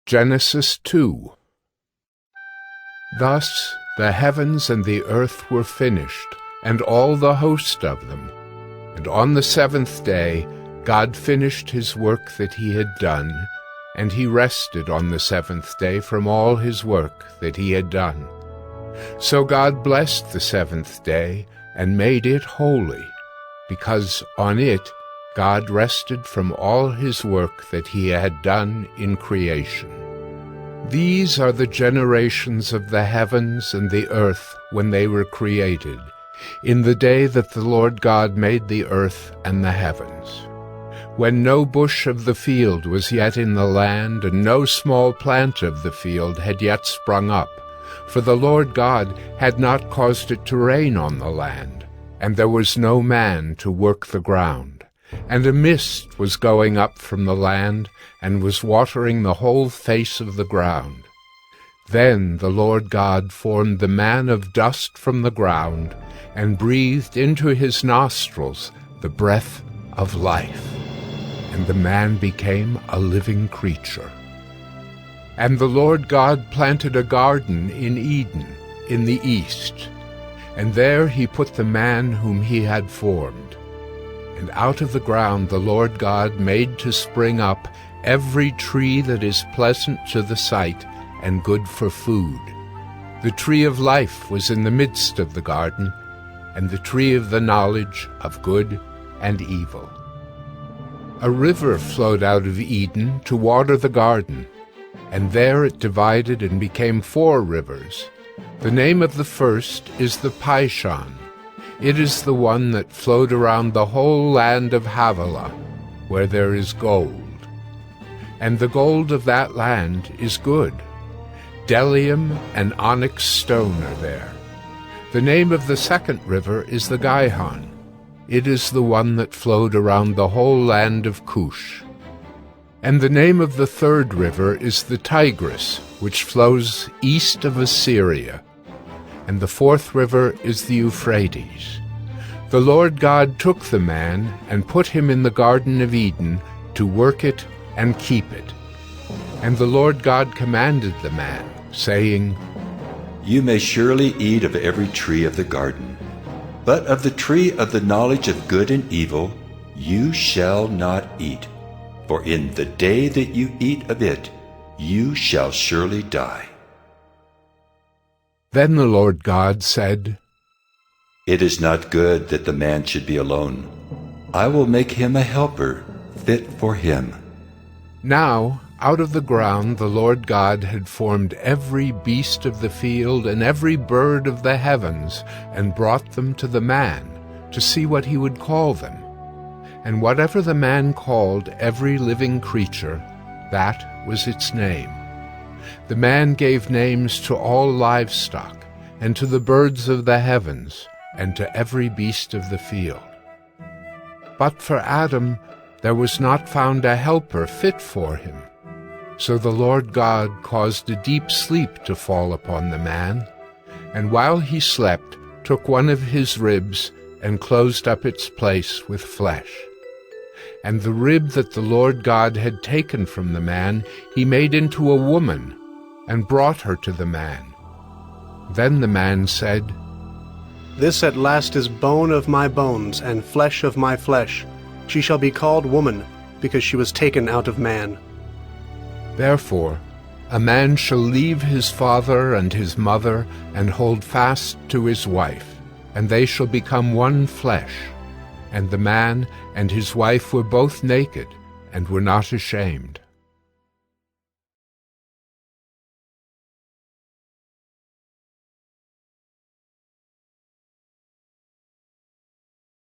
Genesis 2. Thus the heavens and the earth were finished, and all the host of them. And on the seventh day God finished his work that he had done, and he rested on the seventh day from all his work that he had done. So God blessed the seventh day and made it holy, because on it God rested from all his work that he had done in creation. These are the generations of the heavens and the earth when they were created, in the day that the Lord God made the earth and the heavens. When no bush of the field was yet in the land, and no small plant of the field had yet sprung up, for the Lord God had not caused it to rain on the land, and there was no man to work the ground. And a mist was going up from the land, and was watering the whole face of the ground. Then the Lord God formed the man of dust from the ground, and breathed into his nostrils the breath of life. And the man became a living creature. And the Lord God planted a garden in Eden, in the east, and there he put the man whom he had formed. And out of the ground the Lord God made to spring up every tree that is pleasant to the sight and good for food. The tree of life was in the midst of the garden, and the tree of the knowledge of good and evil. A river flowed out of Eden to water the garden, and there it divided and became 4 rivers. The name of the first is the Pishon. It is the one that flowed around the whole land of Havilah, where there is gold. And the gold of that land is good. Bdellium and onyx stone are there. The name of the second river is the Gihon. It is the one that flowed around the whole land of Cush. And the name of the third river is the Tigris, which flows east of Assyria. And the fourth river is the Euphrates. The Lord God took the man and put him in the Garden of Eden to work it and keep it. And the Lord God commanded the man, saying, You may surely eat of every tree of the garden, but of the tree of the knowledge of good and evil you shall not eat, for in the day that you eat of it you shall surely die. Then the Lord God said, It is not good that the man should be alone. I will make him a helper fit for him. Now out of the ground the Lord God had formed every beast of the field and every bird of the heavens, and brought them to the man, to see what he would call them. And whatever the man called every living creature, that was its name. The man gave names to all livestock, and to the birds of the heavens, and to every beast of the field. But for Adam there was not found a helper fit for him. So the Lord God caused a deep sleep to fall upon the man, and while he slept took one of his ribs and closed up its place with flesh. And the rib that the Lord God had taken from the man he made into a woman, and brought her to the man. Then the man said, This at last is bone of my bones, and flesh of my flesh. She shall be called woman, because she was taken out of man. Therefore a man shall leave his father and his mother, and hold fast to his wife, and they shall become one flesh. And the man and his wife were both naked, and were not ashamed.